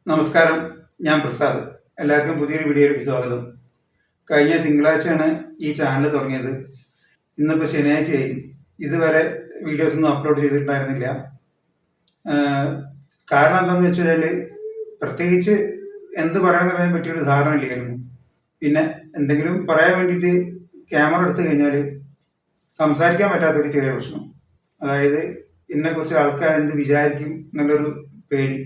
നമസ്കാരം, ഞാൻ പ്രസാദ്. എല്ലാവർക്കും പുതിയൊരു വീഡിയോയിലേക്ക് സ്വാഗതം. കഴിഞ്ഞ തിങ്കളാഴ്ചയാണ് ഈ ചാനൽ തുടങ്ങിയത്. ഇന്നിപ്പോൾ ശനിയാഴ്ചയായി. ഇതുവരെ വീഡിയോസ് ഒന്നും അപ്ലോഡ് ചെയ്തിട്ടുണ്ടായിരുന്നില്ല. കാരണം എന്താണെന്ന് വെച്ചാൽ പ്രത്യേകിച്ച് എന്ത് പറയാമെന്നതിനെ പറ്റിയൊരു ധാരണ ഇല്ലായിരുന്നു. പിന്നെ എന്തെങ്കിലും പറയാൻ വേണ്ടിയിട്ട് ക്യാമറ എടുത്തു കഴിഞ്ഞാൽ സംസാരിക്കാൻ പറ്റാത്തൊരു ചെറിയ പ്രശ്നം. അതായത് ഇതിനെക്കുറിച്ച് ആൾക്കാർ എന്ത് വിചാരിക്കും എന്നുള്ളൊരു പേടി,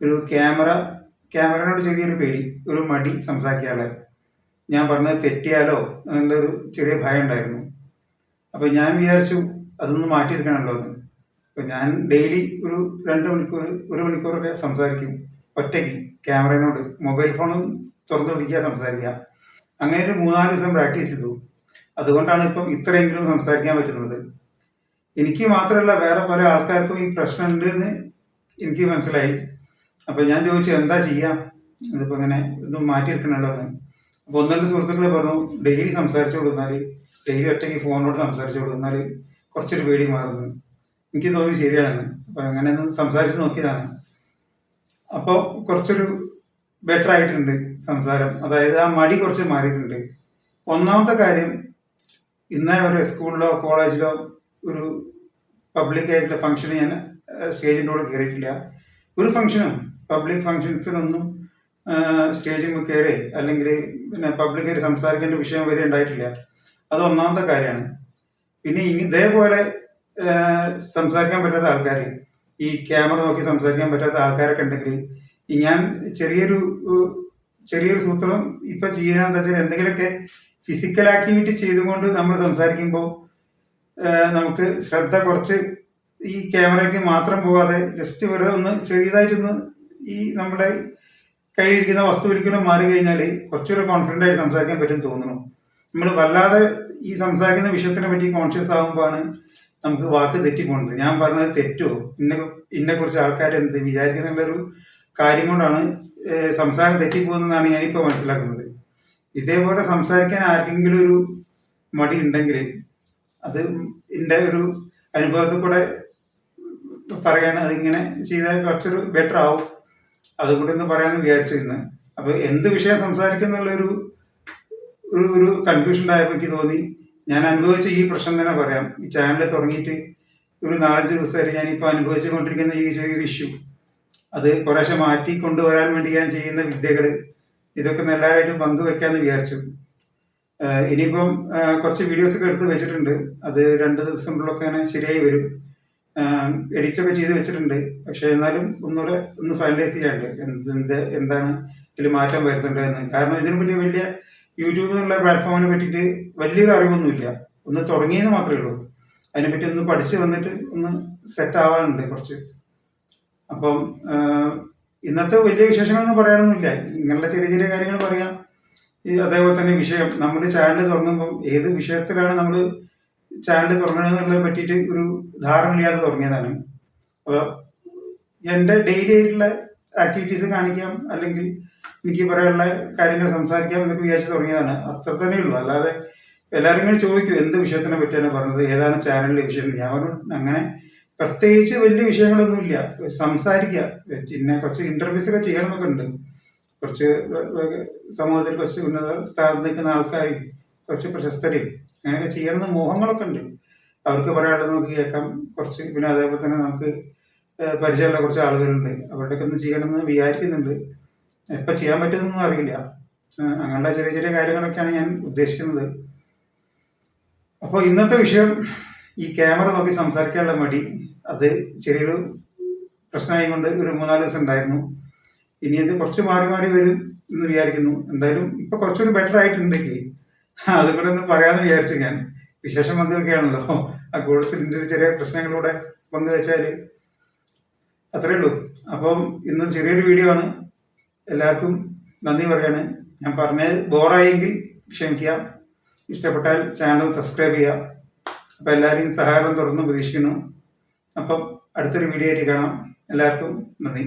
ഒരു ക്യാമറയോട് ചെറിയൊരു പേടി, ഒരു മടി സംസാരിക്കാനുള്ള. ഞാൻ പറഞ്ഞത് തെറ്റിയാലോ എന്നുള്ളൊരു ചെറിയ ഭയം ഉണ്ടായിരുന്നു. അപ്പോൾ ഞാൻ വിചാരിച്ചു അതൊന്ന് മാറ്റിയെടുക്കണമല്ലോ എന്ന്. അപ്പോൾ ഞാൻ ഡെയിലി ഒരു 2 മണിക്കൂർ 1 മണിക്കൂറൊക്കെ സംസാരിക്കും ഒറ്റയ്ക്ക് ക്യാമറയോട്. മൊബൈൽ ഫോണും തുറന്നു പിടിക്കുക, സംസാരിക്കുക. അങ്ങനെ ഒരു 3-4 ദിവസം പ്രാക്ടീസ് ചെയ്തു. അതുകൊണ്ടാണ് ഇപ്പം ഇത്രയെങ്കിലും സംസാരിക്കാൻ പറ്റുന്നത്. എനിക്ക് മാത്രമല്ല, വേറെ പല ആൾക്കാർക്കും ഈ പ്രശ്നം ഉണ്ട് എന്ന് എനിക്ക് മനസ്സിലായി. അപ്പോൾ ഞാൻ ചോദിച്ചു എന്താ ചെയ്യാം, ഇതിപ്പോൾ ഇങ്ങനെ ഇതൊന്നും മാറ്റിയെടുക്കണമല്ലോ എന്ന്. അപ്പോൾ 1-2 സുഹൃത്തുക്കൾ പറഞ്ഞു, ഡെയിലി സംസാരിച്ചു കൊടുത്താൽ, ഡെയിലി ഒറ്റയ്ക്ക് ഫോണിനോട് സംസാരിച്ചു കൊടുത്താൽ കുറച്ചൊരു പേടി മാറുന്നു. എനിക്ക് തോന്നി ശരിയാണെന്ന്. അപ്പോൾ അങ്ങനെ ഒന്ന് സംസാരിച്ച് നോക്കിയതാണ്. അപ്പോൾ കുറച്ചൊരു ബെറ്റർ ആയിട്ടുണ്ട് സംസാരം. അതായത് ആ മടി കുറച്ച് മാറിയിട്ടുണ്ട്. ഒന്നാമത്തെ കാര്യം, ഇന്നേ വരെ സ്കൂളിലോ കോളേജിലോ ഒരു പബ്ലിക് ആയിട്ടുള്ള ഫംഗ്ഷന് ഞാൻ സ്റ്റേജിൻ്റെ കൂടെ കയറിയിട്ടില്ല. ഒരു ഫംഗ്ഷനും പബ്ലിക് ഫംഗ്ഷൻസിനൊന്നും സ്റ്റേജിൽ കയറി അല്ലെങ്കിൽ പിന്നെ പബ്ലിക്കായിട്ട് സംസാരിക്കേണ്ട വിഷയം വരെ ഉണ്ടായിട്ടില്ല. അത് ഒന്നാമത്തെ കാര്യമാണ്. പിന്നെ ഇതേപോലെ സംസാരിക്കാൻ പറ്റാത്ത ആൾക്കാർ, ഈ ക്യാമറ നോക്കി സംസാരിക്കാൻ പറ്റാത്ത ആൾക്കാരൊക്കെ ഉണ്ടെങ്കിൽ ഞാൻ ചെറിയൊരു സൂത്രം ഇപ്പം ചെയ്യാനെന്താ വെച്ചാൽ, എന്തെങ്കിലുമൊക്കെ ഫിസിക്കൽ ആക്ടിവിറ്റി ചെയ്തുകൊണ്ട് നമ്മൾ സംസാരിക്കുമ്പോൾ നമുക്ക് ശ്രദ്ധ കുറച്ച് ഈ ക്യാമറയ്ക്ക് മാത്രം പോകാതെ ജസ്റ്റ് വെറുതെ ഒന്ന് ചെറിയതായിട്ടൊന്ന് ഈ നമ്മുടെ കയ്യിലിരിക്കുന്ന വസ്തു ഒരിക്കലും മാറി കഴിഞ്ഞാൽ കുറച്ചുകൂടെ കോൺഫിഡൻ്റ് ആയിട്ട് സംസാരിക്കാൻ പറ്റും തോന്നുന്നു. നമ്മൾ വല്ലാതെ ഈ സംസാരിക്കുന്ന വിഷയത്തിനെ പറ്റി കോൺഷ്യസ് ആകുമ്പോഴാണ് നമുക്ക് വാക്ക് തെറ്റിപ്പോകുന്നത്. ഞാൻ പറഞ്ഞത് തെറ്റോ, ഇന്നെക്കുറിച്ച് ആൾക്കാർ എന്ത് വിചാരിക്കുന്നുള്ളൊരു കാര്യം കൊണ്ടാണ് സംസാരം തെറ്റിപ്പോകുന്നതെന്നാണ് ഞാനിപ്പോൾ മനസ്സിലാക്കുന്നത്. ഇതേപോലെ സംസാരിക്കാൻ ആർക്കെങ്കിലും ഒരു മടി ഉണ്ടെങ്കിൽ അത് എൻ്റെ ഒരു അനുഭവത്തിൽ കൂടെ പറയാണ്. അതിങ്ങനെ ചെയ്താൽ കുറച്ചൊരു ബെറ്റർ ആവും. അതുകൂടെ ഒന്ന് പറയാമെന്ന് വിചാരിച്ചിരുന്നു. അപ്പോൾ എന്ത് വിഷയം സംസാരിക്കുന്നുള്ളൊരു ഒരു കൺഫ്യൂഷൻ ഉണ്ടായപ്പോൾ എനിക്ക് തോന്നി ഞാൻ അനുഭവിച്ച ഈ പ്രശ്നം തന്നെ പറയാം. ഈ ചാനൽ തുടങ്ങിയിട്ട് ഒരു 4-5 ദിവസമായിട്ട് ഞാനിപ്പോൾ അനുഭവിച്ചു കൊണ്ടിരിക്കുന്ന ഈ ചെറിയൊരു ഇഷ്യൂ, അത് കുറേശ്ശെ മാറ്റി കൊണ്ടുവരാൻ വേണ്ടി ഞാൻ ചെയ്യുന്ന വിദ്യകൾ, ഇതൊക്കെ എല്ലാവരായിട്ടും പങ്കുവെക്കാമെന്ന് വിചാരിച്ചു. ഇനിയിപ്പം കുറച്ച് വീഡിയോസൊക്കെ എടുത്ത് വെച്ചിട്ടുണ്ട്. അത് 2 ദിവസങ്ങളിലൊക്കെ അങ്ങനെ ശരിയായി വരും. എഡിറ്റൊക്കെ ചെയ്ത് വെച്ചിട്ടുണ്ട്. പക്ഷേ എന്നാലും ഒന്നുകൂടെ ഒന്ന് ഫൈനലൈസ് ചെയ്യാനുണ്ട് എന്താണ് ഇതിൽ മാറ്റം വരുത്തേണ്ടതെന്ന്. കാരണം ഇതിനെപ്പറ്റി വലിയ യൂട്യൂബ് എന്നുള്ള പ്ലാറ്റ്ഫോമിനെ പറ്റിയിട്ട് വലിയൊരു അറിവൊന്നുമില്ല. ഒന്ന് തുടങ്ങിയെന്ന് മാത്രമേ ഉള്ളൂ. അതിനെപ്പറ്റി ഒന്ന് പഠിച്ച് വന്നിട്ട് ഒന്ന് സെറ്റ് ആവാനുണ്ട് കുറച്ച്. അപ്പം ഇന്നത്തെ വലിയ വിശേഷങ്ങളൊന്നും പറയാനൊന്നുമില്ല. ഇങ്ങനെയുള്ള ചെറിയ ചെറിയ കാര്യങ്ങൾ പറയാം. അതേപോലെ തന്നെ വിഷയം, നമ്മൾ ചാനൽ തുടങ്ങുമ്പം ഏത് വിഷയത്തിലാണ് നമ്മൾ ചാനൽ തുടങ്ങണമെന്നുള്ളതിനെ പറ്റിയിട്ട് ഒരു ധാരണ ഇല്ലാതെ തുടങ്ങിയതാണ്. അപ്പോൾ എൻ്റെ ഡെയിലി ആയിട്ടുള്ള ആക്ടിവിറ്റീസ് കാണിക്കാം, അല്ലെങ്കിൽ എനിക്ക് പറയാനുള്ള കാര്യങ്ങൾ സംസാരിക്കാം എന്നൊക്കെ വിചാരിച്ച് തുടങ്ങിയതാണ്. അത്ര തന്നെ ഉള്ളൂ. അല്ലാതെ എല്ലാവരും ഇങ്ങനെ ചോദിക്കും എന്ത് വിഷയത്തിനെ പറ്റിയാണ് പറഞ്ഞത്, ഏതാണ് ചാനലിലെ വിഷയം. ഞാൻ പറഞ്ഞു അങ്ങനെ പ്രത്യേകിച്ച് വലിയ വിഷയങ്ങളൊന്നുമില്ല, സംസാരിക്കുക. പിന്നെ കുറച്ച് ഇൻ്റർവ്യൂസ് ഒക്കെ ചെയ്യണമെന്നൊക്കെ ഉണ്ട്. കുറച്ച് സമൂഹത്തിൽ കുറച്ച് ഉന്നത സ്ഥാനത്ത് നിൽക്കുന്ന ആൾക്കാരും കുറച്ച് പ്രശസ്തരും അങ്ങനെയൊക്കെ ചെയ്യണമെന്ന് മോഹങ്ങളൊക്കെ ഉണ്ട്. അവർക്ക് പറയാനുള്ളത് നമുക്ക് കേൾക്കാം കുറച്ച്. പിന്നെ അതേപോലെ തന്നെ നമുക്ക് പരിചയമുള്ള കുറച്ച് ആളുകളുണ്ട്, അവരുടെയൊക്കെ ഒന്ന് ചെയ്യണമെന്ന് വിചാരിക്കുന്നുണ്ട്. എപ്പോൾ ചെയ്യാൻ പറ്റുമെന്നൊന്നും അറിയില്ല. അങ്ങനെയുള്ള ചെറിയ ചെറിയ കാര്യങ്ങളൊക്കെയാണ് ഞാൻ ഉദ്ദേശിക്കുന്നത്. അപ്പോൾ ഇന്നത്തെ വിഷയം ഈ ക്യാമറ നോക്കി സംസാരിക്കാനുള്ള മടി, അത് ചെറിയൊരു പ്രശ്നമായി കൊണ്ട് ഒരു 3-4 ദിവസം ഉണ്ടായിരുന്നു. ഇനി ഇത് കുറച്ച് മാറി മാറി വരും എന്ന് വിചാരിക്കുന്നു. എന്തായാലും ഇപ്പൊ കുറച്ചൊരു ബെറ്റർ ആയിട്ടുണ്ടെങ്കിൽ അതുകൂടെ ഒന്ന് പറയാമെന്ന് വിചാരിച്ചു. ഞാൻ വിശേഷം പങ്കുവെക്കുകയാണല്ലോ, ആ കൂട്ടത്തിൽ ഇതിൻ്റെ ചെറിയ പ്രശ്നങ്ങളിലൂടെ പങ്കുവെച്ചാൽ അത്രയേ ഉള്ളൂ. അപ്പം ഇന്ന് ചെറിയൊരു വീഡിയോ ആണ്. എല്ലാവർക്കും നന്ദി പറയാണ്. ഞാൻ പറഞ്ഞത് ബോറായെങ്കിൽ ക്ഷമിക്കുക. ഇഷ്ടപ്പെട്ടാൽ ചാനൽ സബ്സ്ക്രൈബ് ചെയ്യുക. അപ്പം എല്ലാവരെയും സഹകരണം തുറന്ന് പ്രതീക്ഷിക്കുന്നു. അപ്പം അടുത്തൊരു വീഡിയോ ആയിട്ട് കാണാം. എല്ലാവർക്കും നന്ദി.